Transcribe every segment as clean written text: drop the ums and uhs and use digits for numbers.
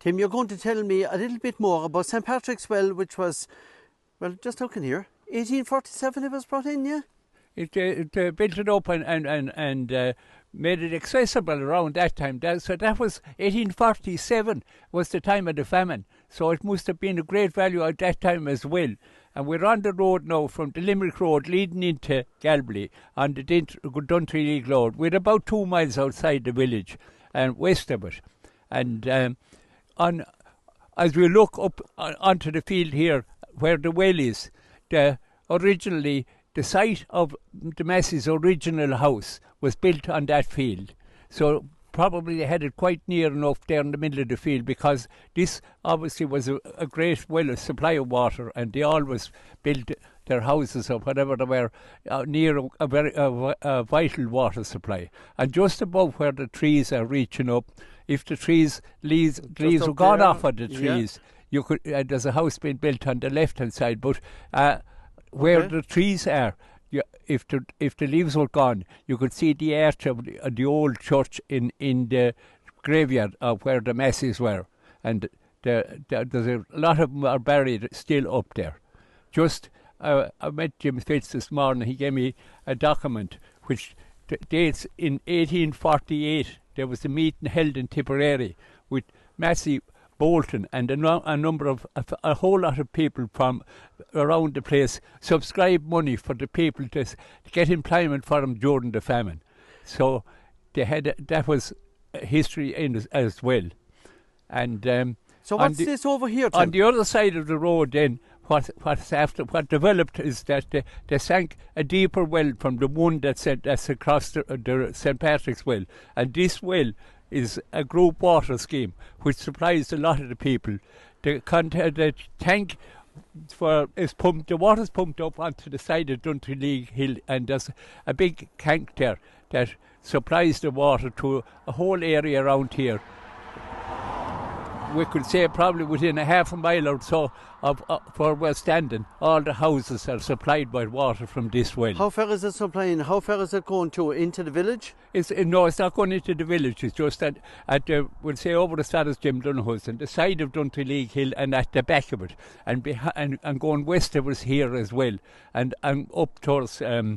Tim, you're going to tell me a little bit more about St. Patrick's Well, which was, well, just looking here, 1847 it was brought in, yeah? It built it up and made it accessible around that time. So that was 1847 was the time of the famine. So it must have been a great value at that time as well. And we're on the road now from the Limerick Road leading into Galway on the Duntry Road. We're about 2 miles outside the village and west of it. And as we look up onto the field here where the well is, originally the site of the Massey's original house was built on that field. So probably they had it quite near enough there in the middle of the field, because this obviously was a great well, a supply of water, and they always built their houses or whatever they were near a very vital water supply. And just above where the trees are reaching up, if the leaves were gone off of the trees, you could. There's a house being built on the left-hand side, but where the trees are, if the leaves were gone, you could see the arch of the old church in the graveyard of where the Masses were, and there's a lot of them are buried still up there. Just I met Jim Fitz this morning. He gave me a document which dates in 1848. There was a meeting held in Tipperary with Massey, Bolton, and a number of a whole lot of people from around the place subscribed money for the people to get employment for them during the famine. So they had that was history in as well. And so what's this over here, Tim? On the other side of the road, then what developed is that they sank a deeper well from the one that's across the St. Patrick's Well, and this well is a group water scheme which supplies a lot of the people. The tank the water's pumped up onto the side of Duntry Hill, and there's a big tank there that supplies the water to a whole area around here. We could say probably within a half a mile or so of where we're standing, all the houses are supplied by water from this well. How far is it supplying? How far is it going to? Into the village? No, it's not going into the village. It's just we'll say over the start of Jim Dunhull's and the side of Duntry Hill and at the back of it, and going west of us here as well, and up towards where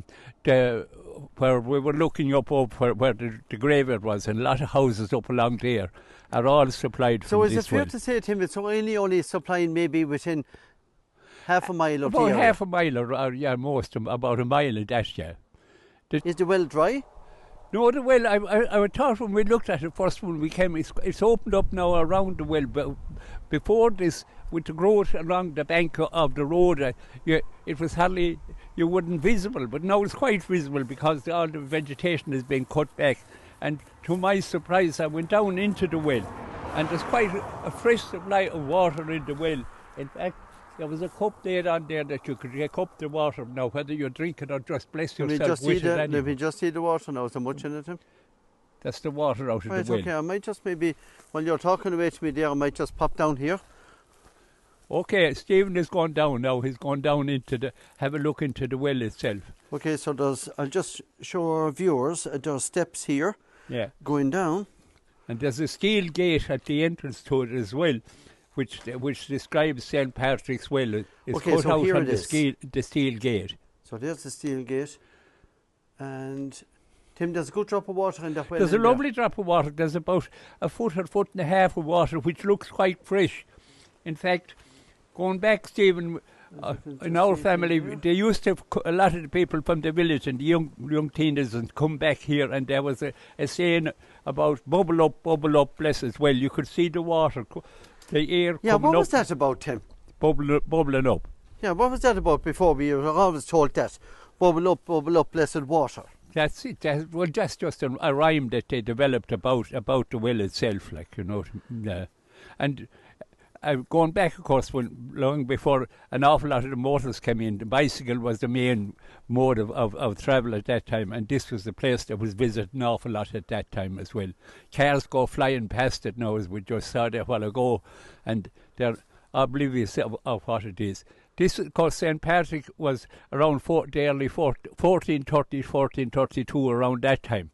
we were looking up where the graveyard was, and a lot of houses up along there are all supplied from this well. So is it fair to say, Tim, it's only supplying maybe within half a mile of the area? About half a mile or most about a mile of that, yeah. Is the well dry? No, the well, I thought when we looked at it first when we came, it's opened up now around the well, but before this, with the growth along the bank of the road, it was hardly, you wouldn't visible, but now it's quite visible because all the vegetation has been cut back. And to my surprise, I went down into the well, and there's quite a fresh supply of water in the well. In fact, there was a cup there on there that you could take up the water now, whether you drink it or just bless yourself with it. Let me just see the water now. Is there much in it, Tim? That's the water out of the well. Okay, I might just maybe, while you're talking away to me there, I might just pop down here. Okay, Stephen is going down now. He's gone down have a look into the well itself. Okay, so I'll just show our viewers, there's steps here. Yeah. Going down. And there's a steel gate at the entrance to it as well, which describes St. Patrick's Well. It's cut out on the steel gate. So there's the steel gate. And Tim, there's a good drop of water in that well. There's a lovely drop of water. There's about a foot and a half of water, which looks quite fresh. In fact, going back, Stephen, in our family, they used to, a lot of the people from the village and the young teenagers and come back here, and there was a saying about bubble up, bless as well. You could see the water, the air coming up. Yeah, what was that about, Tim? Bubbling up. Yeah, what was that about before? We were always told that. Bubble up, blessed water. That's it. That's just a rhyme that they developed about the well itself, like, you know. And going back, of course, long before an awful lot of the motors came in, the bicycle was the main mode of travel at that time, and this was the place that was visited an awful lot at that time as well. Cars go flying past it now, as we just saw there a while ago, and they're oblivious of what it is. This, of course, St. Patrick was around the early 1430, 1432, around that time.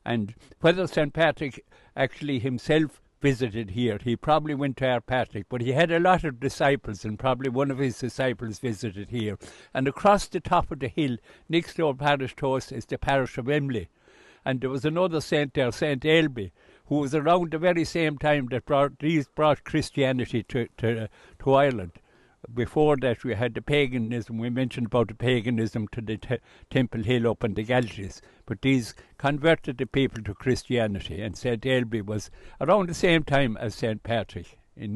And whether St. Patrick actually himself visited here. He probably went to Ardpatrick, but he had a lot of disciples, and probably one of his disciples visited here. And across the top of the hill, next door parish to us, is the parish of Emly. And there was another saint there, Saint Ailbe, who was around the very same time that brought Christianity to Ireland. Before that, we had the paganism. We mentioned about the paganism to the Temple Hill up in the Galties. But these converted the people to Christianity, and St. Ailbe was around the same time as St. Patrick.